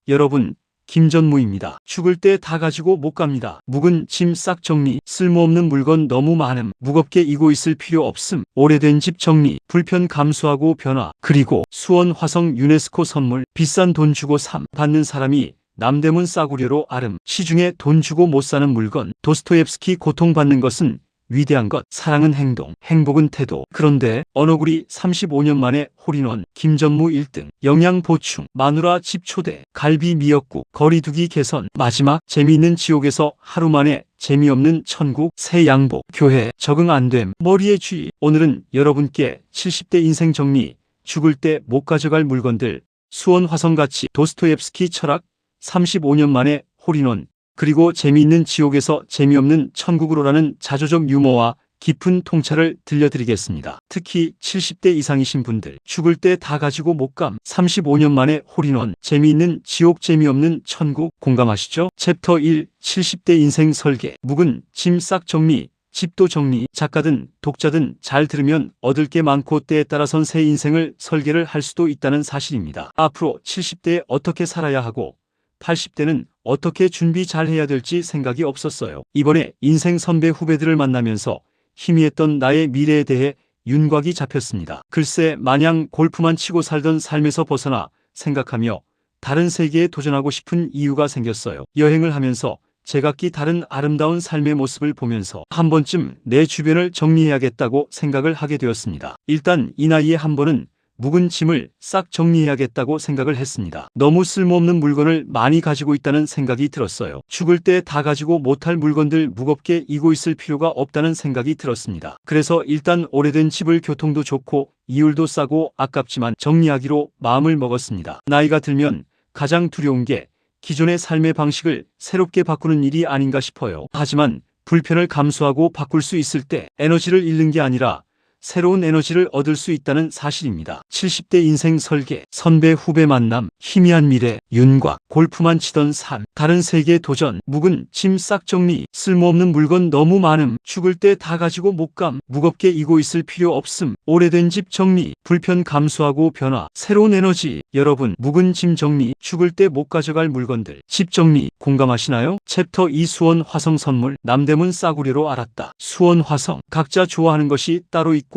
여러분, 김전무입니다. 죽을 때 다 가지고 못 갑니다. 묵은 짐 싹 정리, 쓸모없는 물건 너무 많음, 무겁게 이고 있을 필요 없음, 오래된 집 정리, 불편 감수하고 변화, 그리고 수원 화성 유네스코 선물, 비싼 돈 주고 받는 사람이 남대문 싸구려로 아름, 시중에 돈 주고 못 사는 물건, 도스토옙스키 고통받는 것은 위대한 것, 사랑은 행동, 행복은 태도. 그런데 언어구리 35년 만에 홀인원, 김전무 1등, 영양 보충, 마누라 집 초대, 갈비 미역국, 거리두기 개선, 마지막 재미있는 지옥에서 하루 만에 재미없는 천국, 새 양복, 교회, 적응 안됨, 머리에 쥐. 오늘은 여러분께 70대 인생 정리, 죽을 때 못 가져갈 물건들, 수원 화성가치, 도스토옙스키 철학, 35년 만에 홀인원, 그리고 재미있는 지옥에서 재미없는 천국으로라는 자조적 유머와 깊은 통찰을 들려드리겠습니다. 특히 70대 이상이신 분들, 죽을 때 다 가지고 못 감, 35년 만에 홀인원, 재미있는 지옥 재미없는 천국, 공감하시죠? 챕터 1, 70대 인생 설계. 묵은 짐 싹 정리, 집도 정리. 작가든 독자든 잘 들으면 얻을 게 많고 때에 따라선 새 인생을 설계를 할 수도 있다는 사실입니다. 앞으로 70대에 어떻게 살아야 하고 80대는 어떻게 준비 잘 해야 될지 생각이 없었어요. 이번에 인생 선배 후배들을 만나면서 희미했던 나의 미래에 대해 윤곽이 잡혔습니다. 글쎄, 마냥 골프만 치고 살던 삶에서 벗어나 생각하며 다른 세계에 도전하고 싶은 이유가 생겼어요. 여행을 하면서 제각기 다른 아름다운 삶의 모습을 보면서 한 번쯤 내 주변을 정리해야겠다고 생각을 하게 되었습니다. 일단 이 나이에 한 번은 묵은 짐을 싹 정리해야겠다고 생각을 했습니다. 너무 쓸모없는 물건을 많이 가지고 있다는 생각이 들었어요. 죽을 때 다 가지고 못할 물건들 무겁게 이고 있을 필요가 없다는 생각이 들었습니다. 그래서 일단 오래된 집을 교통도 좋고 이율도 싸고 아깝지만 정리하기로 마음을 먹었습니다. 나이가 들면 가장 두려운 게 기존의 삶의 방식을 새롭게 바꾸는 일이 아닌가 싶어요. 하지만 불편을 감수하고 바꿀 수 있을 때 에너지를 잃는 게 아니라 새로운 에너지를 얻을 수 있다는 사실입니다. 70대 인생 설계, 선배 후배 만남, 희미한 미래, 윤곽, 골프만 치던 삶, 다른 세계 도전, 묵은 짐 싹 정리, 쓸모없는 물건 너무 많음, 죽을 때 다 가지고 못 감, 무겁게 이고 있을 필요 없음, 오래된 집 정리, 불편 감수하고 변화, 새로운 에너지. 여러분, 묵은 짐 정리, 죽을 때 못 가져갈 물건들, 집 정리, 공감하시나요? 챕터 2 수원 화성 선물, 남대문 싸구려로 알았다. 수원 화성, 각자 좋아하는 것이 따로 있고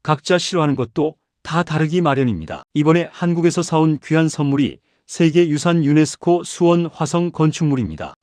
각자 싫어하는 것도 다 다르기 마련입니다. 이번에 한국에서 사온 귀한 선물이 세계유산 유네스코 수원 화성 건축물입니다.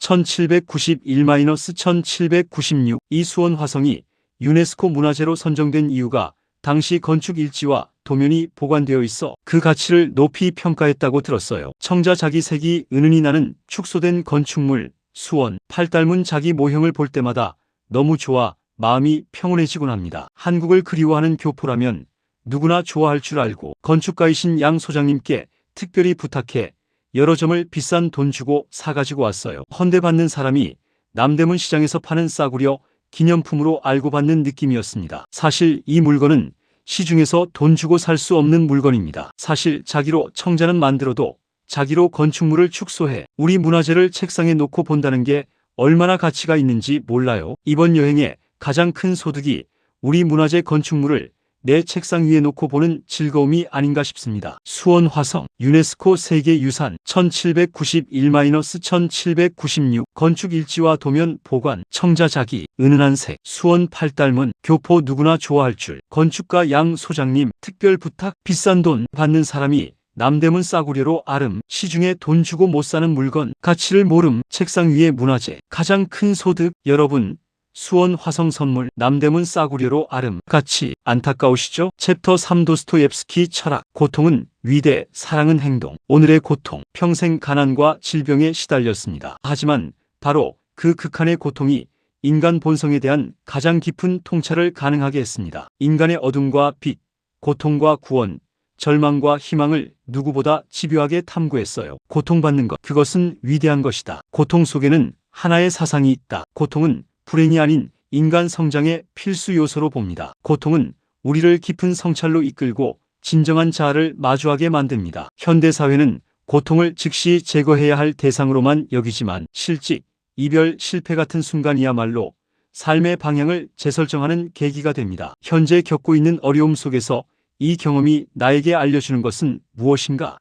1791-1796. 이 수원 화성이 유네스코 문화재로 선정된 이유가 당시 건축 일지와 도면이 보관되어 있어 그 가치를 높이 평가했다고 들었어요. 청자 자기 색이 은은히 나는 축소된 건축물, 수원, 팔 닮은 자기 모형을 볼 때마다 너무 좋아 마음이 평온해지곤 합니다. 한국을 그리워하는 교포라면 누구나 좋아할 줄 알고 건축가이신 양 소장님께 특별히 부탁해 여러 점을 비싼 돈 주고 사가지고 왔어요. 헌대받는 사람이 남대문 시장에서 파는 싸구려 기념품으로 알고 받는 느낌이었습니다. 사실 이 물건은 시중에서 돈 주고 살 수 없는 물건입니다. 사실 자기로 청자는 만들어도 자기로 건축물을 축소해 우리 문화재를 책상에 놓고 본다는 게 얼마나 가치가 있는지 몰라요. 이번 여행에 가장 큰 소득이 우리 문화재 건축물을 내 책상 위에 놓고 보는 즐거움이 아닌가 싶습니다. 수원 화성, 유네스코 세계유산 1791-1796. 건축 일지와 도면 보관, 청자 자기, 은은한 색, 수원 팔 닮은, 교포 누구나 좋아할 줄. 건축가 양 소장님, 특별 부탁, 비싼 돈 받는 사람이 남대문 싸구려로 아름, 시중에 돈 주고 못 사는 물건, 가치를 모름, 책상 위의 문화재, 가장 큰 소득. 여러분, 수원 화성 선물, 남대문 싸구려로 아름, 가치, 안타까우시죠? 챕터 3 도스토옙스키 철학, 고통은 위대, 사랑은 행동. 오늘의 고통, 평생 가난과 질병에 시달렸습니다. 하지만 바로 그 극한의 고통이 인간 본성에 대한 가장 깊은 통찰을 가능하게 했습니다. 인간의 어둠과 빛, 고통과 구원, 절망과 희망을 누구보다 집요하게 탐구했어요. 고통받는 것, 그것은 위대한 것이다. 고통 속에는 하나의 사상이 있다. 고통은 불행이 아닌 인간 성장의 필수 요소로 봅니다. 고통은 우리를 깊은 성찰로 이끌고 진정한 자아를 마주하게 만듭니다. 현대사회는 고통을 즉시 제거해야 할 대상으로만 여기지만 실직, 이별, 실패 같은 순간이야말로 삶의 방향을 재설정하는 계기가 됩니다. 현재 겪고 있는 어려움 속에서 이 경험이 나에게 알려주는 것은 무엇인가?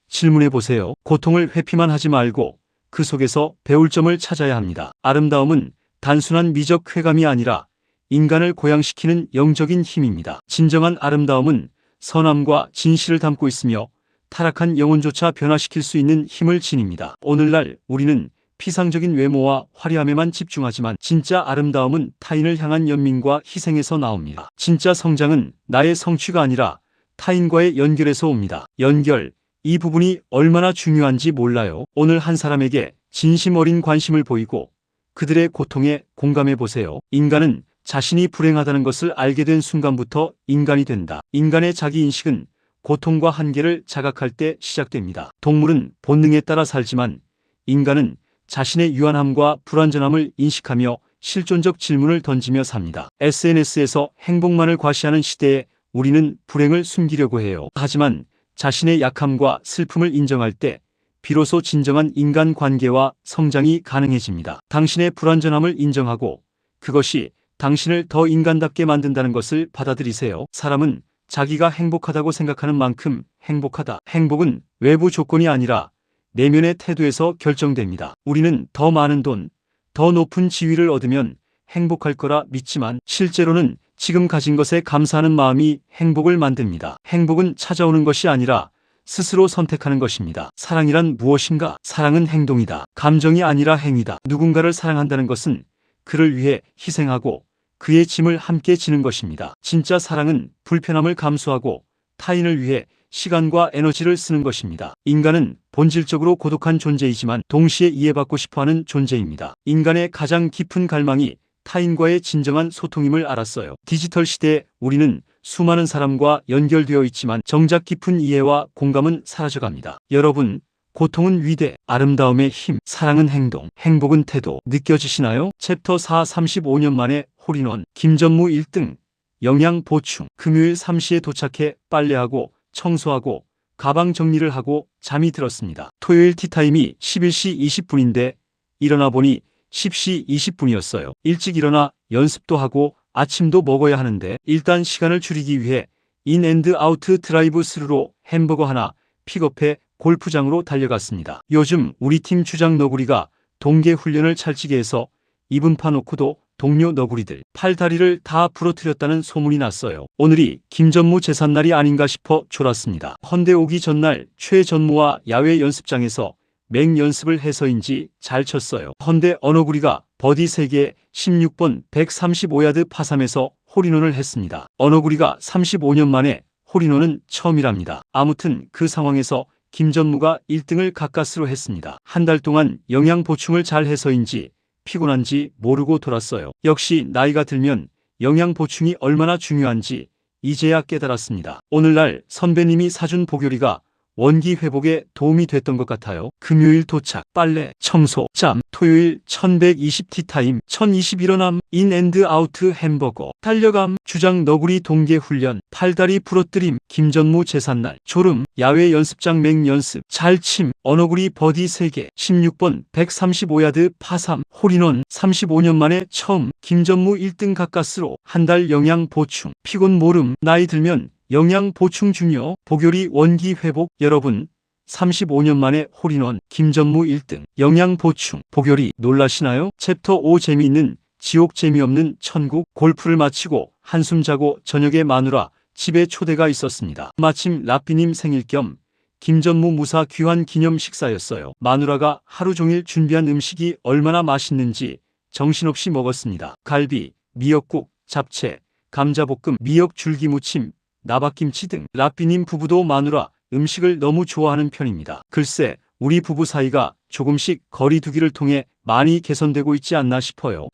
질문해 보세요. 고통을 회피만 하지 말고 그 속에서 배울 점을 찾아야 합니다. 아름다움은 단순한 미적 쾌감이 아니라 인간을 고양시키는 영적인 힘입니다. 진정한 아름다움은 선함과 진실을 담고 있으며 타락한 영혼조차 변화시킬 수 있는 힘을 지닙니다. 오늘날 우리는 피상적인 외모와 화려함에만 집중하지만 진짜 아름다움은 타인을 향한 연민과 희생에서 나옵니다. 진짜 성장은 나의 성취가 아니라 타인과의 연결에서 옵니다. 연결, 이 부분이 얼마나 중요한지 몰라요. 오늘 한 사람에게 진심 어린 관심을 보이고 그들의 고통에 공감해 보세요. 인간은 자신이 불행하다는 것을 알게 된 순간부터 인간이 된다. 인간의 자기인식은 고통과 한계를 자각할 때 시작됩니다. 동물은 본능에 따라 살지만 인간은 자신의 유한함과 불완전함을 인식하며 실존적 질문을 던지며 삽니다. SNS에서 행복만을 과시하는 시대에 우리는 불행을 숨기려고 해요. 하지만 자신의 약함과 슬픔을 인정할 때 비로소 진정한 인간관계와 성장이 가능해집니다. 당신의 불완전함을 인정하고 그것이 당신을 더 인간답게 만든다는 것을 받아들이세요. 사람은 자기가 행복하다고 생각하는 만큼 행복하다. 행복은 외부 조건이 아니라 내면의 태도에서 결정됩니다. 우리는 더 많은 돈, 더 높은 지위를 얻으면 행복할 거라 믿지만 실제로는 지금 가진 것에 감사하는 마음이 행복을 만듭니다. 행복은 찾아오는 것이 아니라 스스로 선택하는 것입니다. 사랑이란 무엇인가? 사랑은 행동이다. 감정이 아니라 행위다. 누군가를 사랑한다는 것은 그를 위해 희생하고 그의 짐을 함께 지는 것입니다. 진짜 사랑은 불편함을 감수하고 타인을 위해 시간과 에너지를 쓰는 것입니다. 인간은 본질적으로 고독한 존재이지만 동시에 이해받고 싶어하는 존재입니다. 인간의 가장 깊은 갈망이 타인과의 진정한 소통임을 알았어요. 디지털 시대에 우리는 수많은 사람과 연결되어 있지만 정작 깊은 이해와 공감은 사라져갑니다. 여러분, 고통은 위대, 아름다움의 힘, 사랑은 행동, 행복은 태도. 느껴지시나요? 챕터 4 35년 만에 홀인원. 김전무 1등. 영양 보충. 금요일 3시에 도착해 빨래하고 청소하고 가방 정리를 하고 잠이 들었습니다. 토요일 티타임이 11시 20분인데 일어나 보니 10시 20분이었어요. 일찍 일어나 연습도 하고 아침도 먹어야 하는데 일단 시간을 줄이기 위해 인앤드아우트 드라이브 스루로 햄버거 하나 픽업해 골프장으로 달려갔습니다. 요즘 우리 팀 주장 너구리가 동계 훈련을 찰지게 해서 입은 파놓고도 동료 너구리들 팔다리를 다 부러뜨렸다는 소문이 났어요. 오늘이 김전무 제삿날이 아닌가 싶어 졸았습니다. 헌데 오기 전날 최전무와 야외 연습장에서 맹연습을 해서인지 잘 쳤어요. 헌데 언어구리가 버디 3개에 16번 135야드 파3에서 홀인원을 했습니다. 언어구리가 35년 만에 홀인원은 처음이랍니다. 아무튼 그 상황에서 김전무가 1등을 가까스로 했습니다. 한 달 동안 영양 보충을 잘 해서인지 피곤한지 모르고 돌았어요. 역시 나이가 들면 영양 보충이 얼마나 중요한지 이제야 깨달았습니다. 오늘날 선배님이 사준 보교리가 원기 회복에 도움이 됐던 것 같아요. 금요일 도착, 빨래, 청소, 짬. 토요일 1120 티타임, 1020 일어남, 인앤드아우트 햄버거, 달려감, 주장 너구리 동계 훈련, 팔다리 부러뜨림, 김전무 제삿날, 졸음, 야외 연습장 맹연습, 잘침, 언어구리 버디 3개, 16번 135야드 파3, 홀인원, 35년 만에 처음, 김전무 1등 가까스로, 한 달 영양 보충, 피곤 모름, 나이 들면 영양 보충 중요, 보교리 원기 회복. 여러분, 35년 만에 홀인원, 김전무 1등, 영양 보충, 보교리. 놀라시나요? 챕터 5 재미있는 지옥 재미없는 천국. 골프를 마치고 한숨 자고 저녁에 마누라 집에 초대가 있었습니다. 마침 라삐님 생일 겸 김전무 무사 귀환 기념 식사였어요. 마누라가 하루 종일 준비한 음식이 얼마나 맛있는지 정신없이 먹었습니다. 갈비, 미역국, 잡채, 감자볶음, 미역 줄기무침, 나박김치 등. 라삐님 부부도 마누라 음식을 너무 좋아하는 편입니다. 글쎄, 우리 부부 사이가 조금씩 거리두기를 통해 많이 개선되고 있지 않나 싶어요.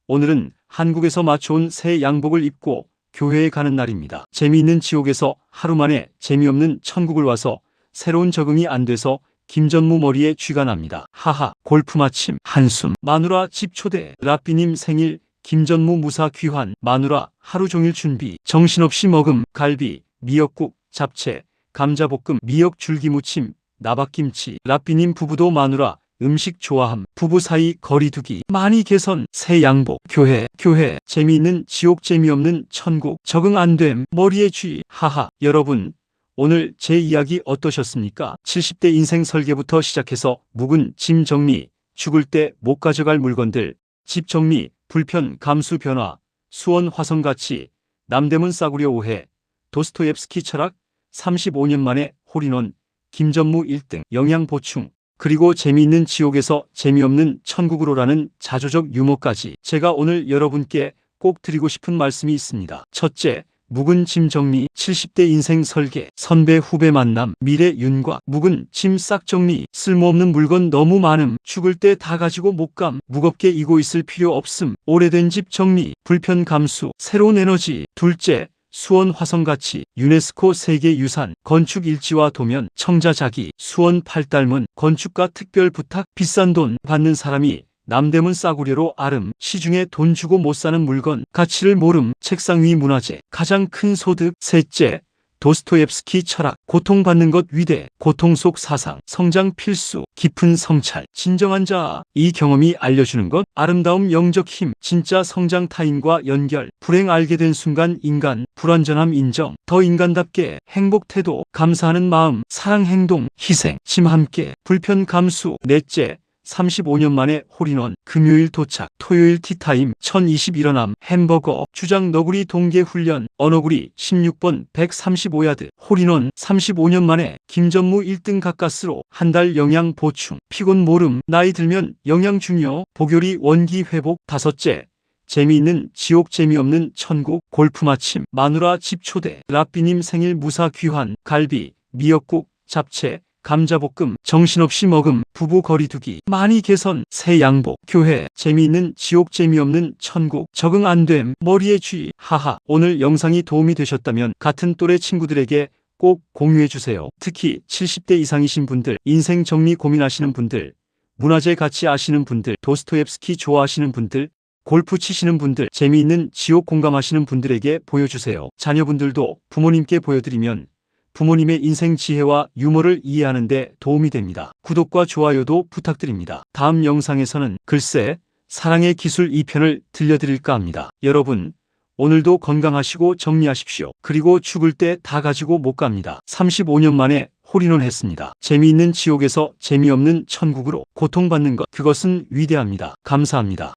오늘은 한국에서 맞춰온 새 양복을 입고 교회에 가는 날입니다. 재미있는 지옥에서 하루 만에 재미없는 천국을 와서 새로운 적응이 안 돼서 김전무 머리에 쥐가 납니다. 하하, 골프 마침, 한숨. 마누라 집 초대, 라삐님 생일, 김전무 무사 귀환, 마누라 하루 종일 준비, 정신없이 먹음, 갈비, 미역국, 잡채, 감자볶음, 미역 줄기무침, 나박김치. 라삐님 부부도 마누라 음식 좋아함, 부부 사이 거리두기 많이 개선, 새 양복, 교회, 재미있는 지옥 재미없는 천국, 적응 안 됨, 머리에 쥐. 하하, 여러분, 오늘 제 이야기 어떠셨습니까? 70대 인생 설계부터 시작해서 묵은 짐 정리, 죽을 때 못 가져갈 물건들, 집 정리, 불편, 감수 변화, 수원 화성가치, 남대문 싸구려 오해, 도스토옙스키 철학, 35년 만에 홀인원, 김전무 1등, 영양 보충, 그리고 재미있는 지옥에서 재미없는 천국으로라는 자조적 유머까지 제가 오늘 여러분께 꼭 드리고 싶은 말씀이 있습니다. 첫째, 묵은 짐 정리, 70대 인생 설계, 선배 후배 만남, 미래 윤곽, 묵은 짐 싹 정리, 쓸모없는 물건 너무 많음, 죽을 때 다 가지고 못 감, 무겁게 이고 있을 필요 없음, 오래된 집 정리, 불편 감수, 새로운 에너지. 둘째, 수원 화성가치, 유네스코 세계유산, 건축 일지와 도면, 청자자기, 수원 팔달문, 건축가 특별 부탁, 비싼 돈 받는 사람이 남대문 싸구려로 아름, 시중에 돈 주고 못 사는 물건, 가치를 모름, 책상 위 문화재, 가장 큰 소득. 셋째, 도스토옙스키 철학, 고통받는 것 위대, 고통 속 사상, 성장 필수, 깊은 성찰, 진정한 자아. 이 경험이 알려주는 것, 아름다움 영적 힘, 진짜 성장 타인과 연결, 불행 알게 된 순간 인간, 불완전함 인정, 더 인간답게, 행복 태도, 감사하는 마음, 사랑 행동, 희생, 짐 함께, 불편 감수. 넷째, 35년 만에 홀인원, 금요일 도착, 토요일 티타임, 1020 일어남, 햄버거, 주장 너구리 동계 훈련, 언어구리 16번 135야드, 홀인원, 35년 만에 김전무 1등 가까스로, 한 달 영양 보충, 피곤 모름, 나이 들면 영양 중요, 보교리 원기 회복. 다섯째, 재미있는 지옥 재미없는 천국, 골프 마침, 마누라 집 초대, 라삐님 생일 무사 귀환, 갈비, 미역국, 잡채, 감자볶음, 정신없이 먹음, 부부 거리두기, 많이 개선, 새 양복, 교회, 재미있는 지옥 재미없는 천국, 적응 안됨, 머리에 쥐. 하하. 오늘 영상이 도움이 되셨다면 같은 또래 친구들에게 꼭 공유해주세요. 특히 70대 이상이신 분들, 인생 정리 고민하시는 분들, 문화재 가치 아시는 분들, 도스토옙스키 좋아하시는 분들, 골프 치시는 분들, 재미있는 지옥 공감하시는 분들에게 보여주세요. 자녀분들도 부모님께 보여드리면 부모님의 인생 지혜와 유머를 이해하는 데 도움이 됩니다. 구독과 좋아요도 부탁드립니다. 다음 영상에서는 글쎄, 사랑의 기술 2편을 들려드릴까 합니다. 여러분, 오늘도 건강하시고 정리하십시오. 그리고 죽을 때 다 가지고 못 갑니다. 35년 만에 홀인원 했습니다. 재미있는 지옥에서 재미없는 천국으로, 고통받는 것, 그것은 위대합니다. 감사합니다.